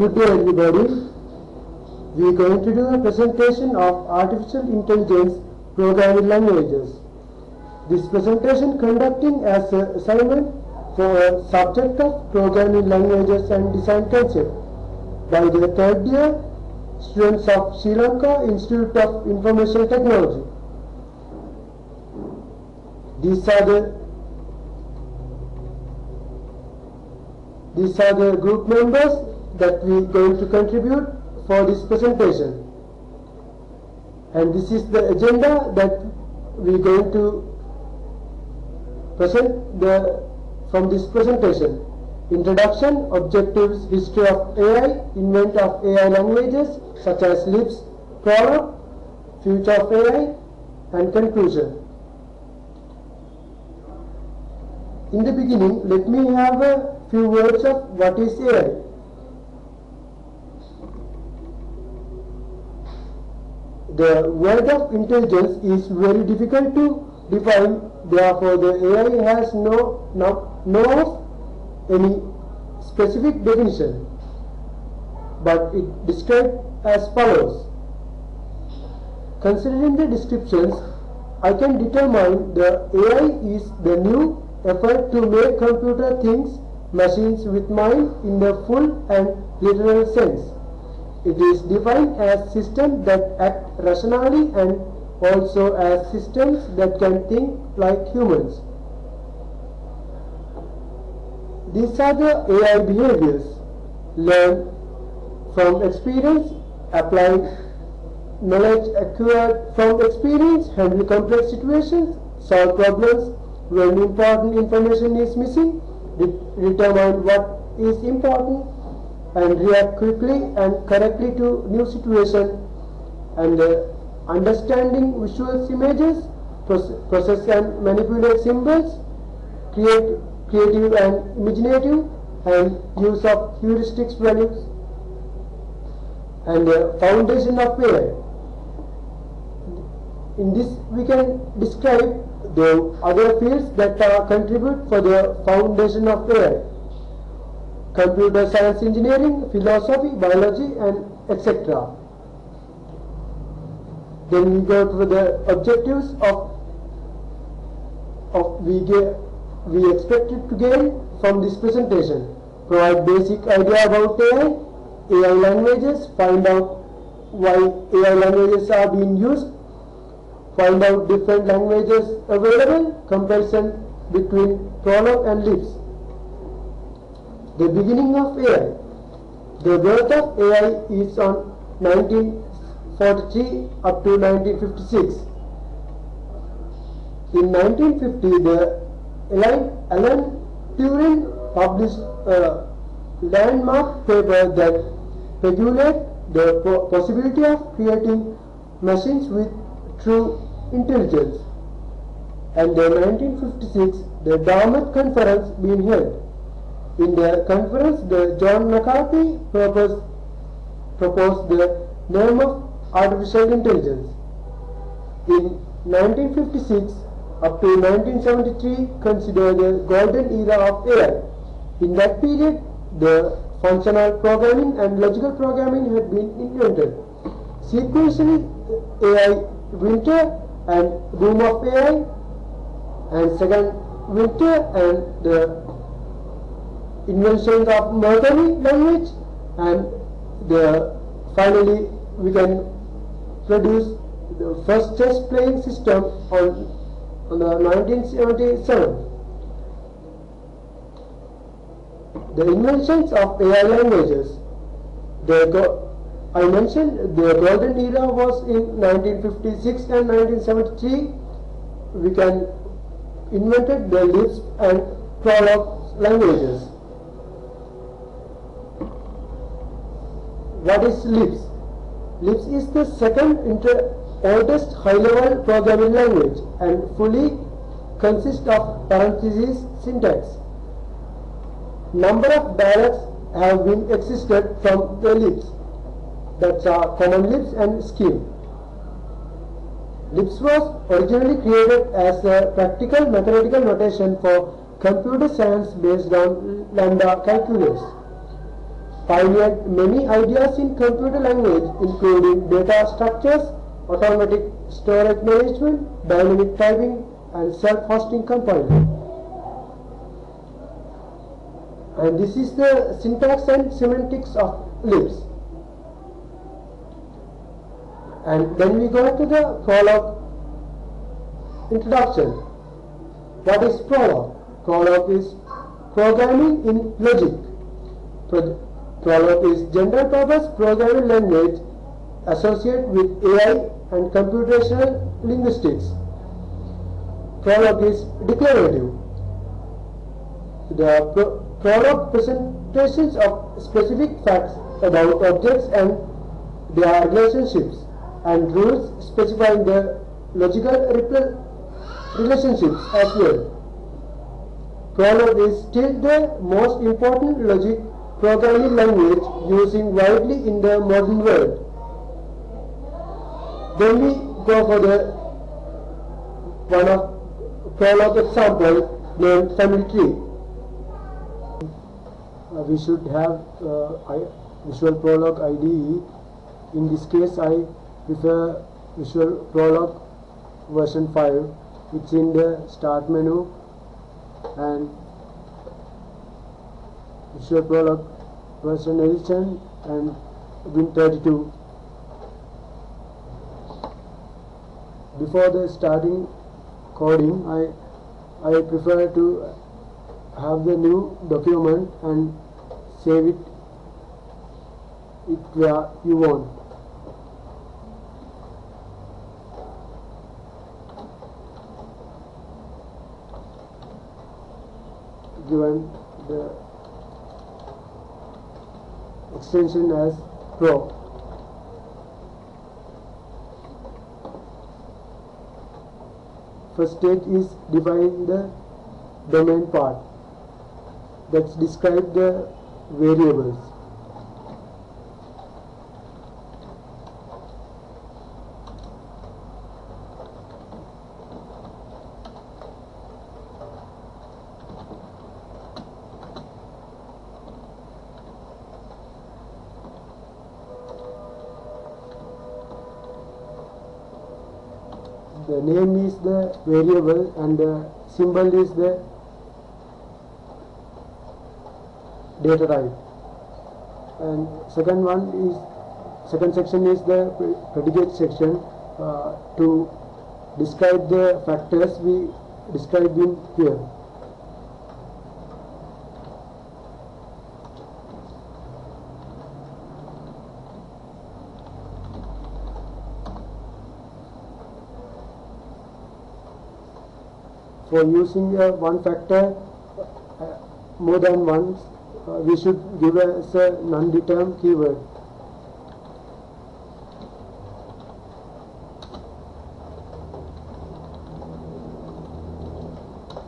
Good day everybody. We are going to do a presentation of artificial intelligence programming languages. This presentation conducting as an assignment for a subject of programming languages and design concept by the third year students of Sri Lanka Institute of Information Technology. These are the group members that we are going to contribute for this presentation. And this is the agenda that we are going to present from this presentation. Introduction, objectives, history of AI, invent of AI languages such as Lisp, Prolog, future of AI, and conclusion. In the beginning, let me have a few words of what is AI. The word of intelligence is very difficult to define, therefore the AI has no any specific definition, but it described as follows. Considering the descriptions, I can determine the AI is the new effort to make computer things machines with mind in the full and literal sense. It is defined as systems that act rationally and also as systems that can think like humans. These are the AI behaviors: learn from experience, apply knowledge acquired from experience, handle complex situations, solve problems when important information is missing, determine what is important, and react quickly and correctly to new situation, and understanding visual images, process and manipulate symbols, creative and imaginative, and use of heuristics values, and the foundation of AI. In this we can describe the other fields that contribute for the foundation of AI: computer science, engineering, philosophy, biology, and etc. Then we go to the objectives we expected to gain from this presentation: provide basic idea about AI languages, find out why AI languages are being used, find out different languages available, comparison between Prolog and Lisp. The beginning of AI. The birth of AI is on 1943 up to 1956. In 1950, Alan Turing published a landmark paper that speculated the possibility of creating machines with true intelligence. And in 1956, the Dartmouth Conference being held. In the conference, John McCarthy proposed the name of artificial intelligence. In 1956 up to 1973, considered the golden era of AI. In that period, the functional programming and logical programming had been invented. Sequentially, AI winter and boom of AI, and second winter and the invention of Mercury language, and finally we can produce the first chess playing system on the 1977. The inventions of AI languages. I mentioned the golden era was in 1956 and 1973. We can invented the Lisp and Prolog languages. What is Lisp? Lisp is the second oldest high-level programming language and fully consists of parentheses syntax. Number of dialects have been existed from the Lisp. That's Common Lisp and Scheme. Lisp was originally created as a practical mathematical notation for computer science based on lambda calculus. pioneered many ideas in computer language, including data structures, automatic storage management, dynamic typing, and self-hosting compiler. And this is the syntax and semantics of Lisp. And then we go to the Prolog introduction. What is Prolog? Prolog is programming in logic. Prolog is general purpose programming language associated with AI and computational linguistics. Prolog is declarative. The Prolog presentations of specific facts about objects and their relationships and rules specifying the logical relationships as well. Prolog is still the most important logic programming language using widely in the modern world. Then we go for the one of Prolog example named family tree. We should have Visual Prolog IDE. In this case, I prefer Visual Prolog version 5. It's in the start menu, and Visual Prolog version edition and Win32. Before the starting coding, I prefer to have the new document and save it where you want. Given the extension as Pro. First stage is define the domain part. Let's describe the variables. The name is the variable and the symbol is the data type. And second section is the predicate section to describe the factors we described in here. For using one factor more than once, we should give as a non-determ keyword.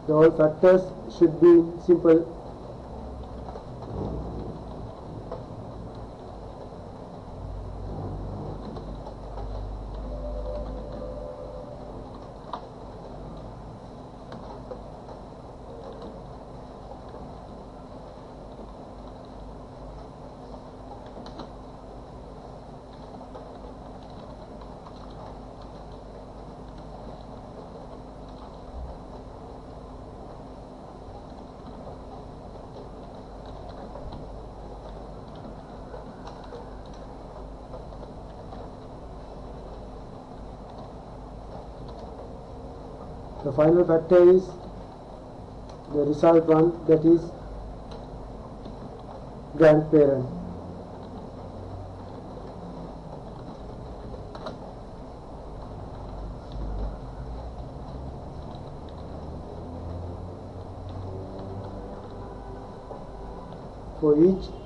The all factors should be simple. The final factor is the result one, that is grandparent. For each